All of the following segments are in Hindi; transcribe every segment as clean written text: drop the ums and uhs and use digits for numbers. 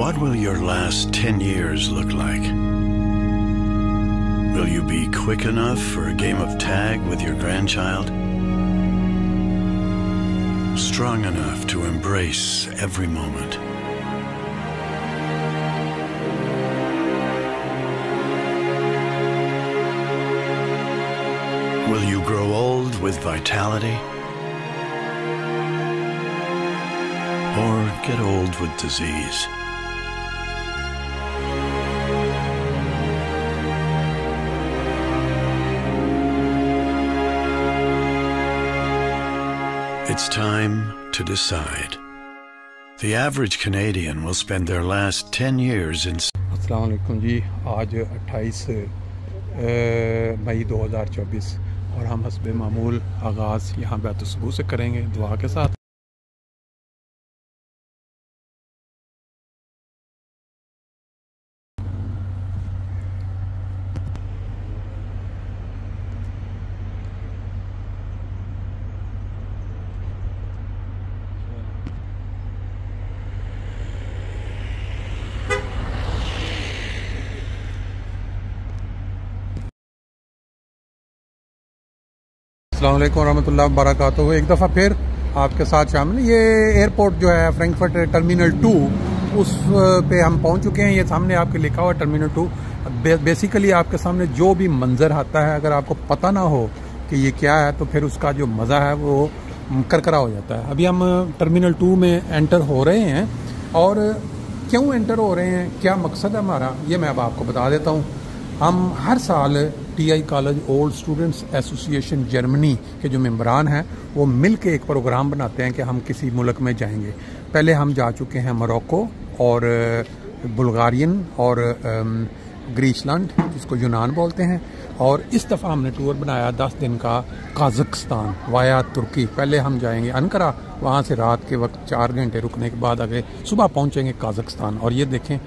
What will your last 10 years look like? Will you be quick enough for a game of tag with your grandchild? Strong enough to embrace every moment? Will you grow old with vitality? Or get old with disease? It's time to decide. The average Canadian will spend their last 10 years in... अस्सलाम वालेकुम जी, आज 28 मई 2024 और हम हस्बे मामूल आगाज़ यहाँ बैत सुबह से करेंगे दुआ के साथ। अस्सलाम वालेकुम रहमतुल्लाह वबरकातुहू। एक दफ़ा फिर आपके साथ शामिल। ये एयरपोर्ट जो है फ्रैंकफर्ट टर्मिनल 2, उस पे हम पहुंच चुके हैं। ये सामने आपके लिखा हुआ टर्मिनल 2। बेसिकली आपके सामने जो भी मंजर आता है, अगर आपको पता ना हो कि ये क्या है तो फिर उसका जो मज़ा है वो करकरा हो जाता है। अभी हम टर्मिनल 2 में एंटर हो रहे हैं और क्यों एंटर हो रहे हैं, क्या मकसद है हमारा, ये मैं अब आपको बता देता हूँ। हम हर साल TI college old students association Germany के जो मेंबरान हैं वो मिल के एक प्रोग्राम बनाते हैं कि हम किसी मुल्क में जाएंगे। पहले हम जा चुके हैं मोरक्को और बुल्गारियन और ग्रीसलैंड, जिसको यूनान बोलते हैं, और इस दफ़ा हमने टूर बनाया 10 दिन का कजाकिस्तान वाया तुर्की। पहले हम जाएंगे अनकरा, वहाँ से रात के वक्त 4 घंटे रुकने के बाद आगे सुबह पहुँचेंगे कजाकिस्तान। और ये देखें,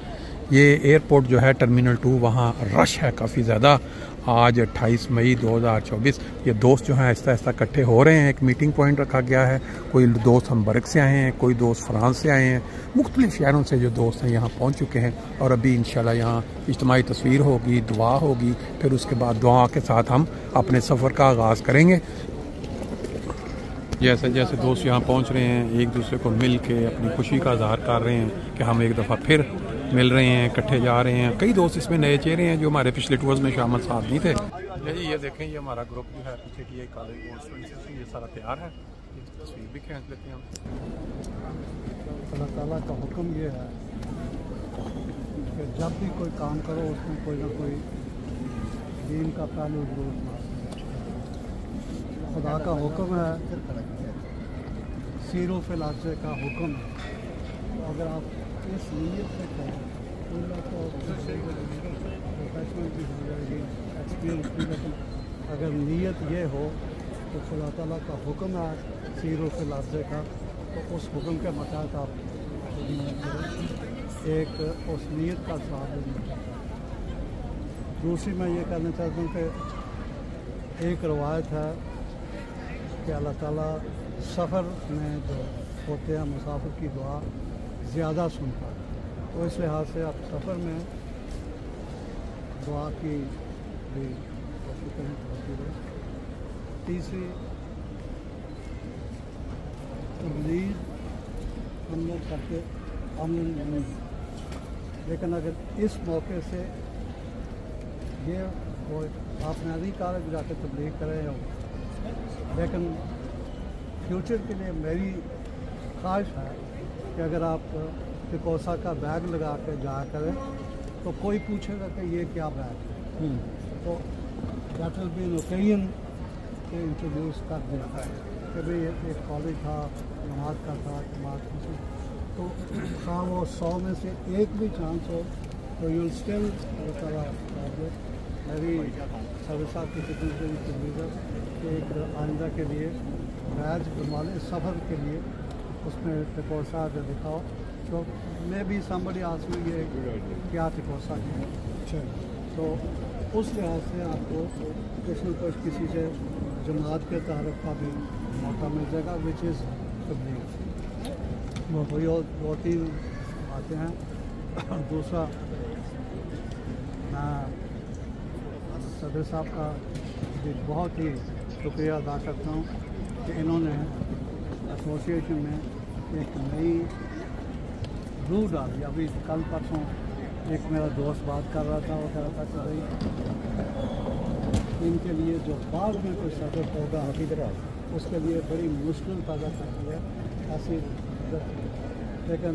ये एयरपोर्ट जो है टर्मिनल 2, वहाँ रश है काफ़ी ज़्यादा। आज 28 मई 2024 ये दोस्त जो हैं आहिस्ता आहिस्ता इकट्ठे हो रहे हैं। एक मीटिंग पॉइंट रखा गया है। कोई दोस्त हमबर्ग से आए हैं, कोई दोस्त फ्रांस से आए हैं, मुख्तलिफ शहरों से जो दोस्त हैं यहाँ पहुँच चुके हैं। और अभी इंशाल्लाह यहाँ इज्तिमाई तस्वीर होगी, दुआ होगी, फिर उसके बाद दुआ के साथ हम अपने सफ़र का आगाज़ करेंगे। जैसे जैसे दोस्त यहाँ पहुँच रहे हैं, एक दूसरे को मिल के अपनी खुशी का इजहार कर रहे हैं कि हम एक दफ़ा फिर मिल रहे हैं, इकट्ठे जा रहे हैं। कई दोस्त इसमें नए चेहरे हैं जो हमारे पिछले टूर्स में शामिल साथ नहीं थे। जी ये देखें, ये हमारा ग्रुप जो है पीछे टीआई कॉलेज ओल्ड स्टूडेंट्स, ये सारा तैयार है। ये तस्वीर भी खींच लेते हैं हम। अल्लाह ताला का हुक्म ये है कि जब भी कोई काम करो उसमें कोई ना कोई दीन का पहलू जरूर मारो। खुदा का हुक्म है, सीरो फिलासे का हुक्म है। अगर आप इस नीयत से करें तो प्रोफेशनल भी हो जाएगी, एक्सपीरियंस भी। लेकिन अगर नीयत ये हो तो खुदा ताला का हुक्म है सीरो फिलासे का, तो उस हुक्म के मुताबिक आप एक उस नीयत का साथ देना। दूसरी मैं ये कहना चाहता हूँ कि एक रवायत है कि अल्लाह ताला सफ़र में जो होते हैं मुसाफिर की दुआ ज़्यादा सुनता है। तो इस लिहाज से आप सफ़र में दुआ की भी कोशिश करें। तीसरी, तबलीग हम लोग करके अमल नहीं, लेकिन अगर इस मौके से ये हो, आपने नहीं कहा कि जाकर तबलीग करें हो, लेकिन फ्यूचर के लिए मेरी ख्वाहिश है कि अगर आप टिकोसा का बैग लगा कर जाया करें तो कोई पूछेगा कि ये क्या बैग है, तो that will be an occasion के इंट्रोड्यूस कर देता है कि भाई एक कॉलेज था, नमाज का था, नमाज की, तो हाँ वो 100 में से एक भी चांस हो तो यूल स्टिल मेरी सर्विसा की लीडर के एक आइंदा के लिए बैज बनवा लें सफ़र के लिए, उसमें टिकोसा अगर दिखाओ तो मैं भी somebody ask me ये क्या टिकोसा है, तो उस लिहाज से आपको कुछ न कुछ किसी से जमात के तारफ़ का भी मौका मिल जाएगा, विच इज़ तबलीग। वही और 2-3 बातें हैं दूसरा मैं सदर साहब का भी बहुत ही शुक्रिया अदा करता हूँ कि इन्होंने एसोसिएशन में एक नई रूह डाली। अभी कल परसों एक मेरा दोस्त बात कर रहा था, वो कह रहा था कि भाई इनके लिए जो बाद में कोई सदर होगा हकीकत उसके लिए बड़ी मुश्किल पैदा करती है ऐसी, लेकिन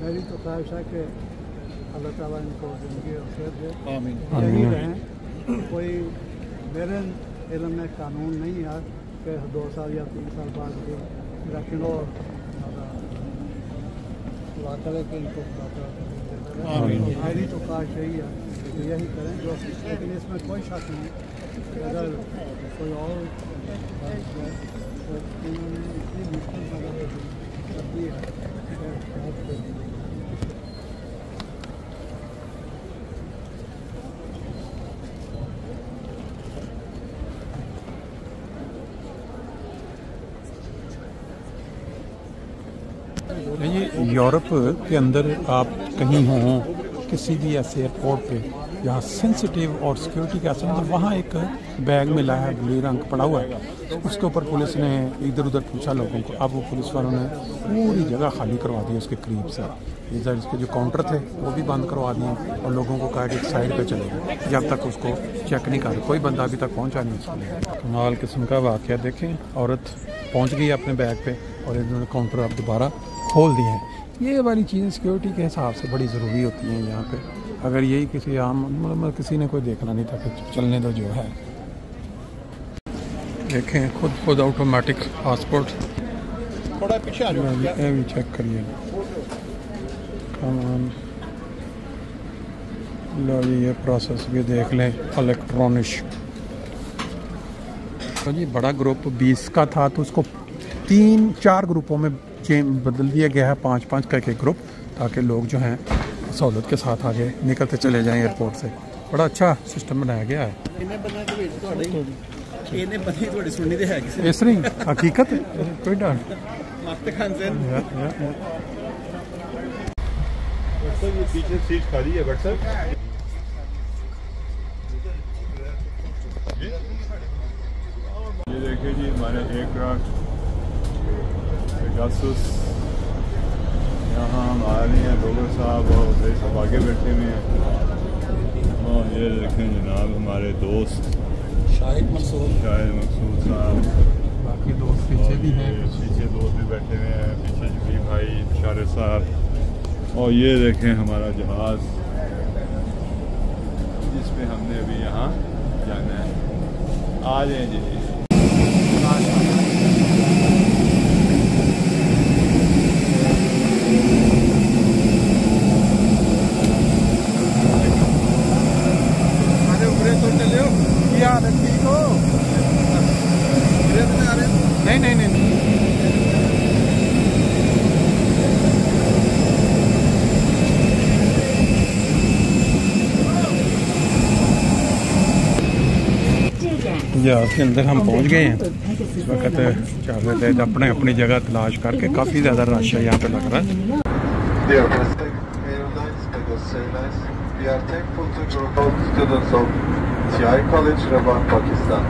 मेरी तो ख्वाहिश है कि अल्लाह ताला इनको ज़िंदगी और सेहत दे, यही रहें। कोई मेरे इल्म में कानून नहीं है कि 2 साल या 3 साल बाद लेकिन और करे कि इनको मेरी तो ख्वाहिश यही है कि यही करें जो, लेकिन इसमें कोई शक नहीं कि अगर कोई और तो इन्होंने इतनी मुश्किल पैदा करती है। ये यूरोप के अंदर आप कहीं हों किसी भी ऐसे एयरपोर्ट पे जहाँ सेंसिटिव और सिक्योरिटी का असर, तो वहाँ एक बैग मिला है ब्लू रंग पड़ा हुआ है, उसके ऊपर पुलिस ने इधर उधर पूछा लोगों को। अब वो पुलिस वालों ने पूरी जगह खाली करवा दी उसके करीब से। इधर इसके जो काउंटर थे वो भी बंद करवा दिए और लोगों को कहा कि एक साइड पे चले गए जब तक उसको चेक नहीं कर, कोई बंदा अभी तक पहुँचा नहीं उसके लिए। कमाल किस्म का वाक़या देखें, औरत पहुँच गई अपने बैग पे और इन्होंने काउंटर अब दोबारा खोल दिए हैं। ये वाली चीज़ें सिक्योरिटी के हिसाब से बड़ी ज़रूरी होती हैं यहाँ पे। अगर यही किसी आम मतलब किसी ने कोई देखना नहीं था कि चलने दो जो है। देखें खुद ऑटोमेटिक पासपोर्ट, थोड़ा पीछे आ जाओ, ये भी चेक करिए। लो ये प्रोसेस भी देख लें इलेक्ट्रॉनिक। तो जी बड़ा ग्रुप 20 का था तो उसको 3-4 ग्रुपों में बदल दिया गया है, 5-5 का एक ग्रुप, ताकि लोग जो हैं सहूलत के साथ आगे निकलते चले जाएं एयरपोर्ट से। बड़ा अच्छा सिस्टम बनाया गया है। इस तरह हकीकत कोई डर पीछे सीट खाली है। बट सर ये देखिए जी हमारे एयरक्राफ्ट जासूस यहाँ हम आ रहे हैं, डोगर साहब और भाई सब आगे बैठे हुए हैं। और ये देखें जनाब हमारे दोस्त शाहिद मकसूद साहब, बाकी दोस्त पीछे भी हैं, पीछे दोस्त भी बैठे हुए हैं, पीछे जबी भाई शारे साहब। और ये देखें हमारा जहाज़ जिस पे हमने अभी यहाँ जाना है। आ जाए जी। ठीक हो? नहीं जहाज़ के अंदर हम पहुंच गए हैं। इस वक्त चल रहे थे अपने अपनी जगह तलाश करके, काफ़ी ज़्यादा रश है यहाँ पे लग रहा है। We are thankful to group of students of TI College, Rabat, Pakistan.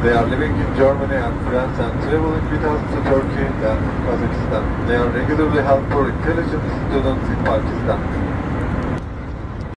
They are living in Germany and France and traveling with us to Turkey and Kazakhstan. They are regularly help for intelligent students in Pakistan.